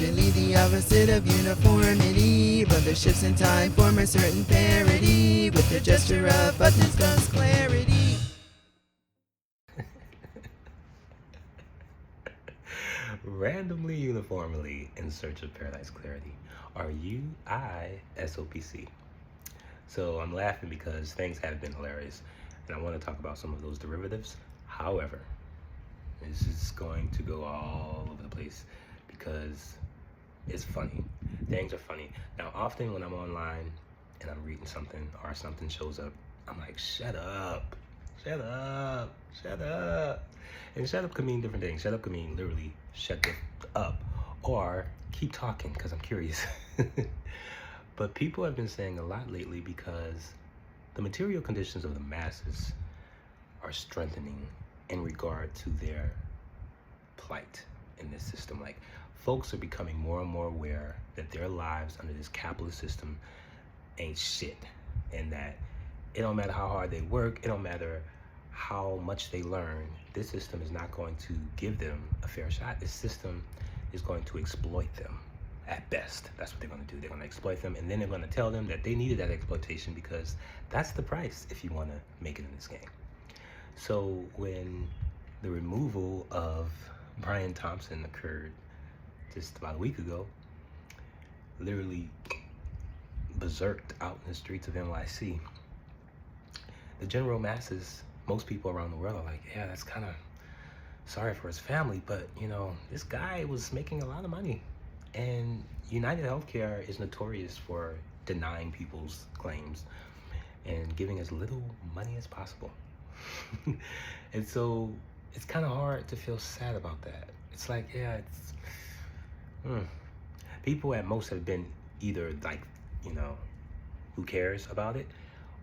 usually the opposite of uniformity, but the shifts in time form a certain parity. With the gesture of buttons comes clarity. Randomly, uniformly, in search of paradise clarity. rUiSoPC. So I'm laughing because things have been hilarious, and I want to talk about some of those derivatives. However, this is going to go all over the place because it's funny. Things are funny. Now, often when I'm online and I'm reading something or something shows up, I'm like, shut up, shut up, shut up. And shut up can mean different things. Shut up can mean literally shut the up, or keep talking because I'm curious. But people have been saying a lot lately because the material conditions of the masses are strengthening in regard to their plight in this system. Like, folks are becoming more and more aware that their lives under this capitalist system ain't shit, and that it don't matter how hard they work, it don't matter how much they learn, this system is not going to give them a fair shot. This system is going to exploit them at best. That's what they're going to do. They're going to exploit them, and then they're going to tell them that they needed that exploitation because that's the price if you want to make it in this game. So when the removal of Brian Thompson occurred just about a week ago, literally berserked out in the streets of NYC, the general masses, most people around the world are like, yeah, that's kind of sorry for his family, but you know, this guy was making a lot of money. And United Healthcare is notorious for denying people's claims and giving as little money as possible. And so it's kind of hard to feel sad about that. It's like, yeah, it's people at most have been either like, you know, who cares about it,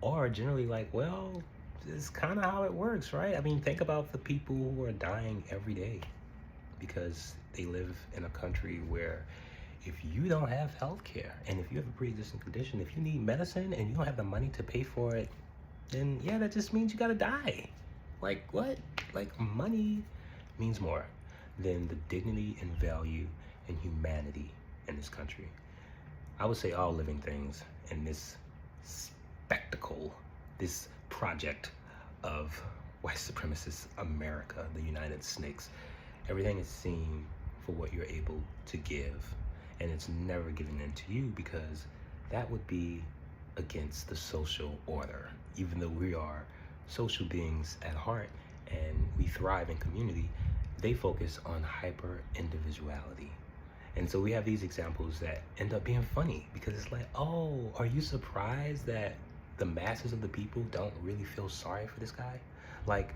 or generally like, well, it's kind of how it works, right? I mean, think about the people who are dying every day because they live in a country where if you don't have health care, and if you have a pre-existing condition, if you need medicine and you don't have the money to pay for it, then yeah, that just means you gotta die. Like, what? Like, money means more than the dignity and value and humanity in this country. I would say all living things in this spectacle, this project of white supremacist America, the United Snakes, everything is seen for what you're able to give, and it's never given in to you because that would be against the social order. Even though we are social beings at heart and we thrive in community, they focus on hyper individuality. And so we have these examples that end up being funny because it's like, oh, are you surprised that the masses of the people don't really feel sorry for this guy? Like,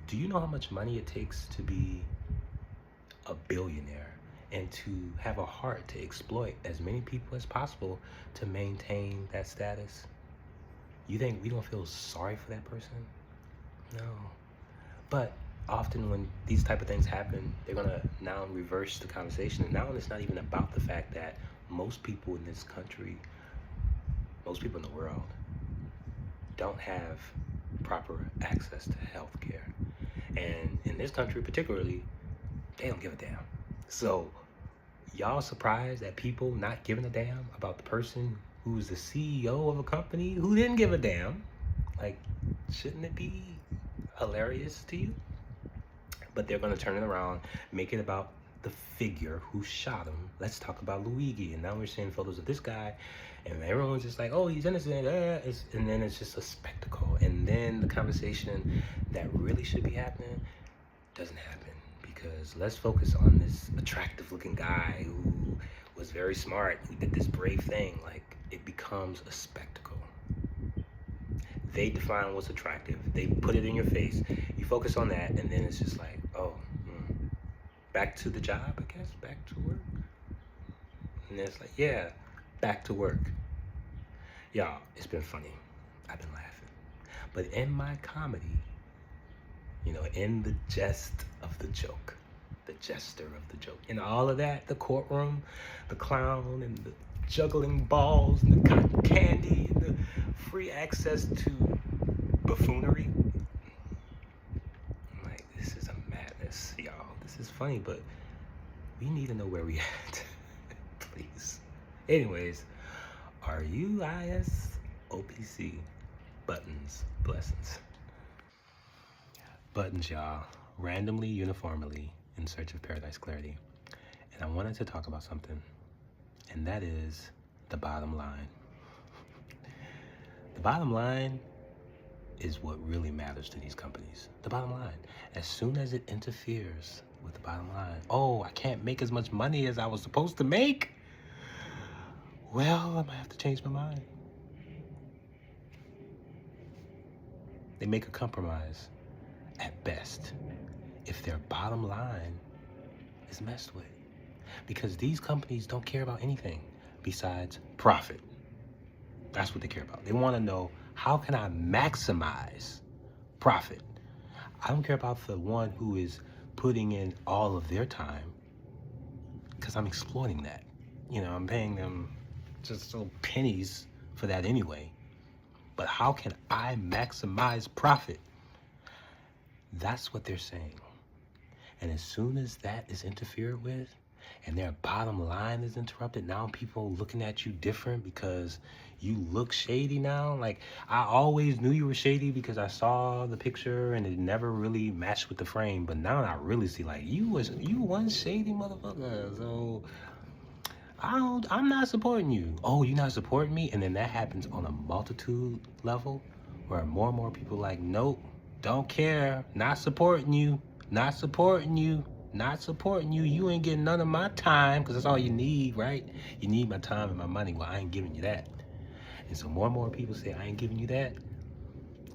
do you know how much money it takes to be a billionaire and to have a heart to exploit as many people as possible to maintain that status? You think we don't feel sorry for that person? No. But often when these type of things happen, they're gonna now reverse the conversation. And now it's not even about the fact that most people in this country, most people in the world, don't have proper access to health care. And in this country particularly, they don't give a damn. So y'all surprised at people not giving a damn about the person who's the CEO of a company who didn't give a damn? Like, shouldn't it be hilarious to you? But they're gonna turn it around, make it about the figure who shot him. Let's talk about Luigi. And now we're seeing photos of this guy, and everyone's just like, oh, he's innocent. And then it's just a spectacle. And then the conversation that really should be happening doesn't happen, because let's focus on this attractive looking guy who was very smart, who did this brave thing. Like, it becomes a spectacle. They define what's attractive. They put it in your face. You focus on that, and then it's just like, oh, back to the job, I guess, back to work. And then it's like, yeah, back to work. Y'all, it's been funny. I've been laughing. But in my comedy, you know, in the jest of the joke, the jester of the joke, in all of that, the courtroom, the clown, and the juggling balls, and the cotton candy, and the free access to buffoonery. I'm like, this is a madness, y'all. This is funny, but we need to know where we at. please. Anyways, rUiSoPC. Buttons. Blessings. Buttons, y'all. Randomly, uniformly, in search of paradise clarity. And I wanted to talk about something, and that is the bottom line. The bottom line is what really matters to these companies. The bottom line. As soon as it interferes with the bottom line, oh, I can't make as much money as I was supposed to make. Well, I might have to change my mind. They make a compromise at best if their bottom line is messed with. Because these companies don't care about anything besides profit. That's what they care about. They want to know, how can I maximize profit? I don't care about the one who is putting in all of their time, because I'm exploiting that. You know, I'm paying them just little pennies for that anyway. But how can I maximize profit? That's what they're saying. And as soon as that is interfered with and their bottom line is interrupted, now people looking at you different because you look shady now. Like, I always knew you were shady because I saw the picture and it never really matched with the frame. But now I really see, like, you one shady motherfucker. So I'm not supporting you. Oh, you're not supporting me? And then that happens on a multitude level where more and more people like, nope, don't care, not supporting you, not supporting you, not supporting you. You ain't getting none of my time, because that's all you need, right? You need my time and my money. Well, I ain't giving you that. And so more and more people say, I ain't giving you that.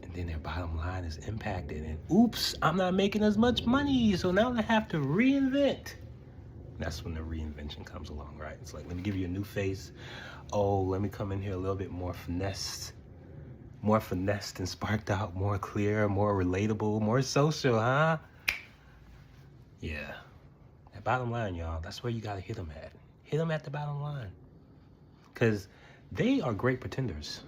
And then their bottom line is impacted. And oops, I'm not making as much money. So now I have to reinvent. That's when the reinvention comes along, right? It's like, let me give you a new face. Oh, let me come in here a little bit more finessed and sparked out, more clear, more relatable, more social, huh? Yeah. That bottom line, y'all, that's where you gotta hit them at. Hit them at the bottom line. Because they are great pretenders.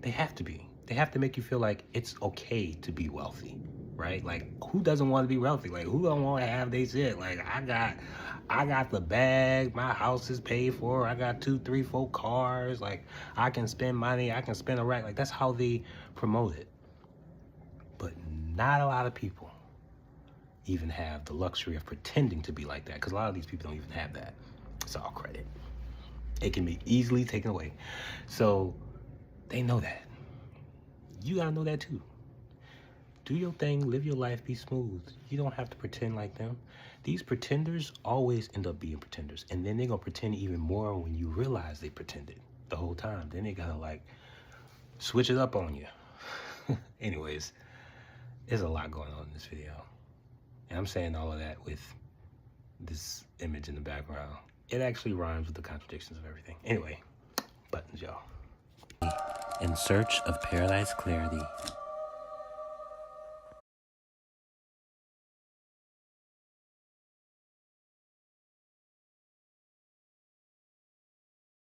They have to be. They have to make you feel like it's okay to be wealthy, right? Like, who doesn't want to be wealthy? Like, who don't want to have they shit? Like, I got the bag, my house is paid for, I got 2, 3, 4 cars, like, I can spend money, I can spend a rack. Like, that's how they promote it. But not a lot of people even have the luxury of pretending to be like that, because a lot of these people don't even have that. It's all credit. It can be easily taken away. So they know that. You gotta know that too. Do your thing, live your life, be smooth. You don't have to pretend like them. These pretenders always end up being pretenders. And then they're gonna pretend even more when you realize they pretended the whole time. Then they gotta, like, switch it up on you. Anyways, there's a lot going on in this video. And I'm saying all of that with this image in the background. It actually rhymes with the contradictions of everything. Anyway, buttons, y'all. In search of paradise clarity.